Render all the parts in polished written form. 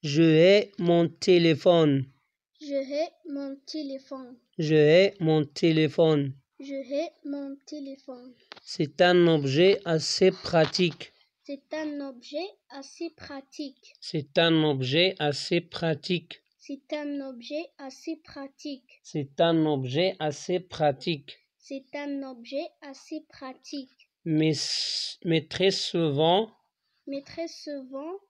Je hais mon téléphone. Je hais mon téléphone. Je hais mon téléphone. Je hais mon téléphone. C'est un objet assez pratique. C'est un objet assez pratique. C'est un objet assez pratique. C'est un objet assez pratique. C'est un objet assez pratique. C'est un objet assez pratique. Mais très souvent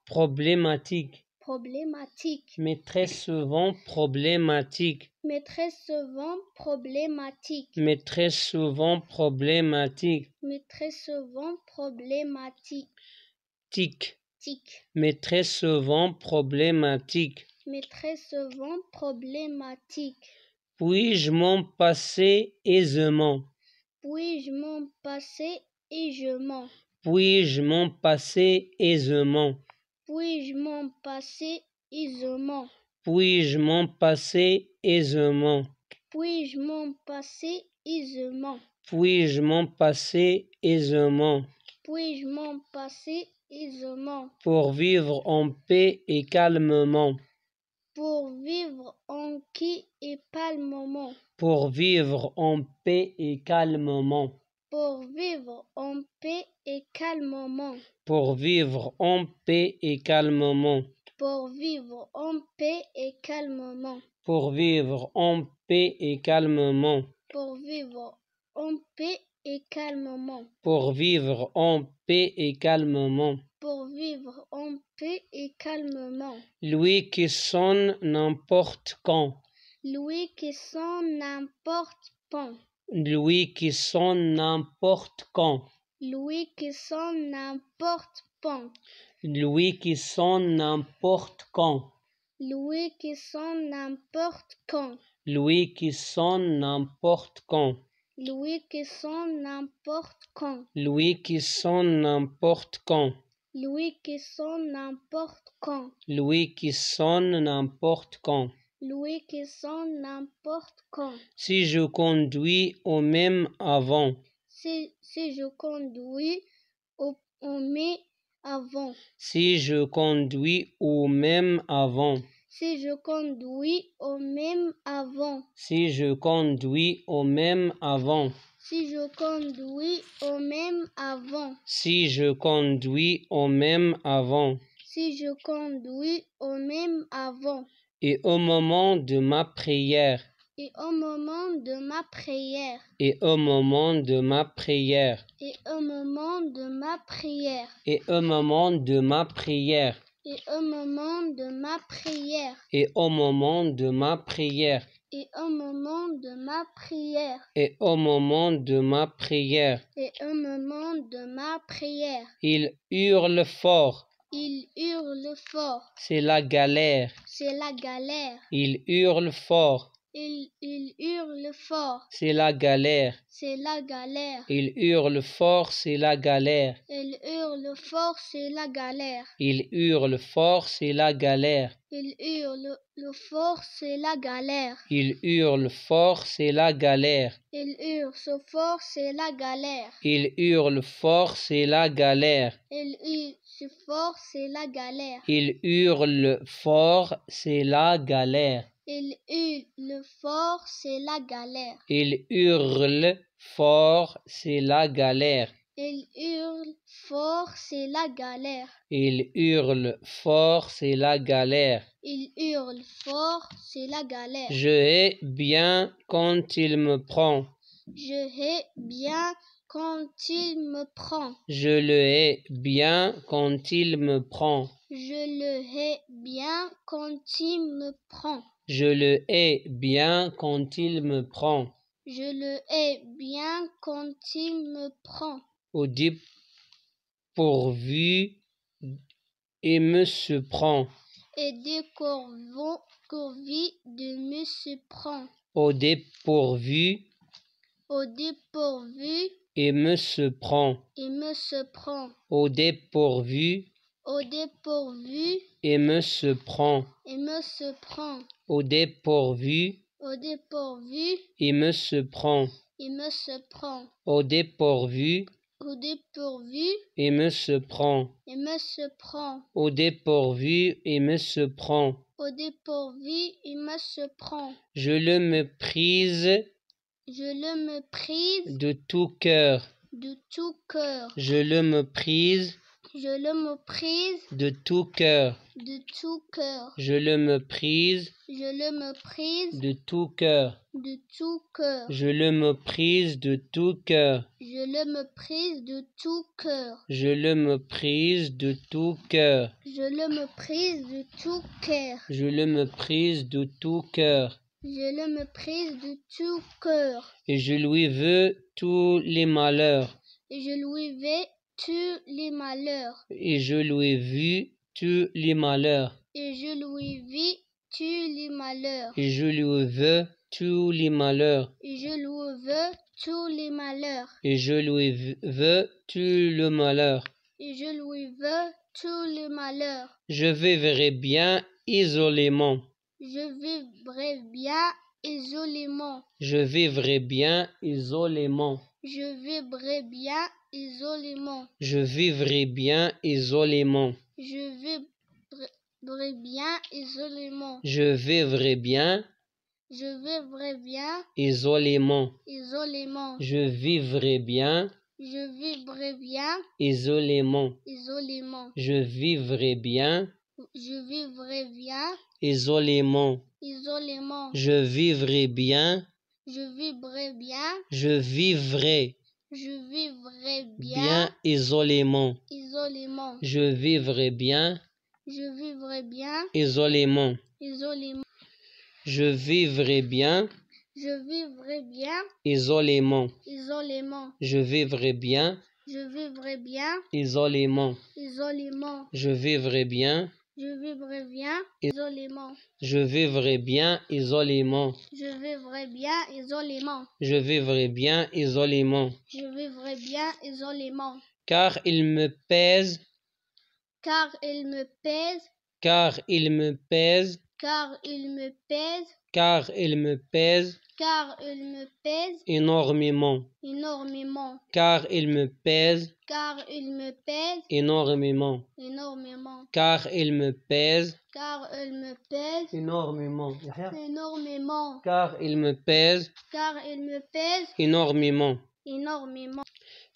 problématique. Problématique. Mais très souvent problématique. Mais très souvent problématique. Mais très souvent problématique. Mais très souvent problématique. Tic. Tic. Mais très souvent problématique. Mais très souvent problématique. Puis-je m'en passer aisément? Puis-je m'en passer aisément? Puis-je m'en passer aisément? Puis-je m'en passer aisément? Puis-je m'en passer aisément? Puis-je m'en passer aisément? Puis-je m'en passer aisément? Puis-je m'en passer aisément? Pour vivre en paix et calmement. Pour vivre en paix et calmement. Pour vivre en paix et calmement. Pour vivre en paix et calmement. Pour vivre en paix et calmement. Pour vivre en paix et calmement. Pour vivre en paix et calmement. Pour vivre en paix et calmement. Pour vivre en paix et calmement. Pour vivre en paix et calmement. Lui qui sonne n'importe quand. Lui qui sonne n'importe quand. Lui qui sonne n'importe quand. Lui qui sonne n'importe quand. Lui qui sonne n'importe quand. Lui qui sonne n'importe quand. Lui qui sonne n'importe quand. Lui qui sonne n'importe quand. Lui qui sonne n'importe quand. Lui qui sonne n'importe quand. Lui qui sonne n'importe quand. Lui qui sonne n'importe quand. Si je conduis au même avant. Si je conduis au même avant. Si je conduis au même avant. Si je conduis au même avant. Si je conduis au même avant. Si je conduis au même avant. Si je conduis au même avant. Si je conduis au même avant. Et au moment de ma prière. Et au moment de ma prière. Et au moment de ma prière. Et au moment de ma prière. Et au moment de ma prière. Et au moment de ma prière. Et au moment de ma prière. Et au moment de ma prière. Et au moment de ma prière. Et au moment de ma prière. Il hurle fort. Il hurle fort. C'est la galère. C'est la galère. Il hurle fort. Il hurle fort. C'est la galère. C'est la galère. Il hurle fort, c'est la galère. Il hurle fort, c'est la galère. Il hurle fort, c'est la galère. Il hurle fort, c'est la galère. Il hurle fort, c'est la galère. Il hurle fort, c'est la galère. Il hurle fort, c'est la galère. Il hurle fort, c'est la galère. Il hurle fort, c'est la galère. Il hurle fort, c'est la galère. Il hurle fort, c'est la galère. Il hurle fort, c'est la galère. Il hurle fort, c'est la galère. Il hurle fort, c'est la galère. Je hais bien quand il me prend. Je hais bien quand il me prend. Je le hais bien quand il me prend. Je le hais bien quand il me prend. Je le hais bien quand il me prend. Je le hais bien quand il me prend. Au dépourvu et me surprend. Et dépourvu de me surprend. Au dépourvu et me surprend. Et me surprend. Au dépourvu et me surprend. Et me surprend. Au dépourvu et me surprend. Et me surprend. Au dépourvu Au dépourvu, et me se prend. et me se prend. Au dépourvu, et me se prend. Au dépourvu, il me se prend. Je le méprise Je le méprise de tout cœur. de tout cœur. Je le méprise Je le méprise de tout cœur. de tout cœur. Je le méprise Je le méprise de tout cœur. de tout cœur. Je le méprise de tout cœur. Je le méprise de tout cœur. Je le méprise de tout cœur. Je le méprise de tout cœur. Je le méprise de tout cœur. Je le méprise de tout cœur. Et je lui veux tous les malheurs. Et je lui vais tous les malheurs. Et je lui vis tous les malheurs. Et je lui vis tous les malheurs. Et je lui veux tous les malheurs. Et je lui veux tous les malheurs. Et je lui veux tout le malheur. Et je lui veux tous les malheurs. Je vivrai bien isolément. Je vivrai bien isolément. Je vivrai bien isolément. Je vivrai bien isolément. Je vivrai bien isolément. Je vivrai bien isolément. Je vivrai bien Je vivrai bien isolément. isolément. Je vivrai bien Je vivrai bien isolément. isolément. Je vivrai bien Je vivrai bien isolément. isolément. Je vivrai bien. Je vivrai bien. Je vivrai Je vivrai bien bien isolément. isolément. Je vivrai bien Je vivrai bien isolément. isolément. Je vivrai bien Je vivrai bien isolément. isolément. Je vivrai bien Je vivrai bien isolément. isolément. Je vivrai bien. Je vivrai bien isolément. Je vivrai bien isolément. Je vivrai bien isolément. Je vivrai bien isolément. Je vivrai bien isolément. Car il me pèse, Car il me pèse, car il me pèse, car il me pèse, car il me pèse car il me pèse énormément. énormément. Car il me pèse Car il me pèse énormément. énormément. Car il me pèse Car il me pèse énormément. énormément. Car il me pèse Car il me pèse énormément. énormément.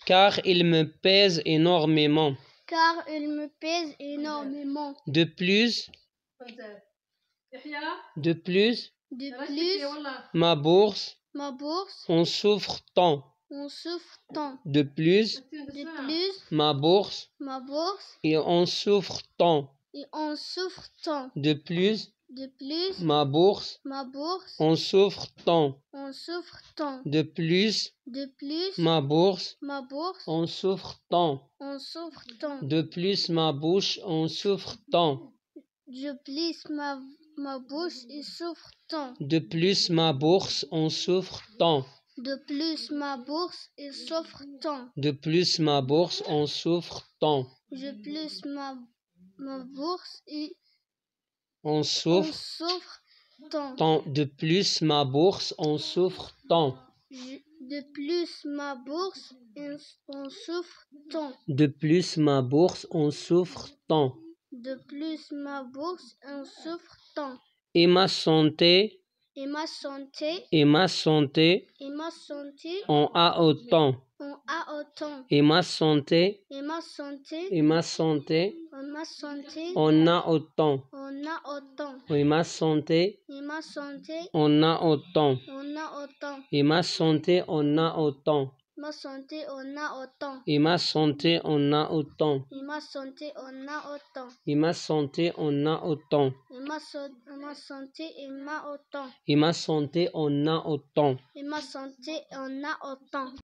Car il me pèse énormément. Car il me pèse énormément. De plus, De plus, ma bourse ma bourse, en souffre tant. on souffre tant. De plus, De plus, ma bourse ma bourse, et on souffre tant. et on souffre tant. De plus, De plus, ma bourse, ma bourse, on souffre tant. on souffre tant. De plus, De plus, ma bourse, ma bourse, on souffre tant. on souffre tant. De plus, ma bouche, on souffre tant. De plus, ma bouche, il souffre tant. De plus, ma bourse, on souffre tant. De plus, ma bourse, il souffre tant. De plus, ma bourse, on souffre tant. De plus, ma bourse, On on souffre souffre tant. tant. De plus, ma bourse, on souffre tant. De plus, ma bourse, on souffre tant. De plus, ma bourse, on souffre tant. De plus, ma bourse, on souffre tant. Et ma santé, Et ma santé, et ma santé, et ma santé, on a autant. on a autant. Et ma santé, Et ma santé, et ma santé, ma santé, on a autant. on a autant. Et ma santé, Et ma santé, on a autant. on a autant. Et ma santé, on a autant. Ma santé, on a autant. Et ma santé, on a autant. Et ma santé, on a autant. Et ma santé, on a autant. Et ma santé, on a autant. Et ma santé, on a autant. Et ma santé, on a autant.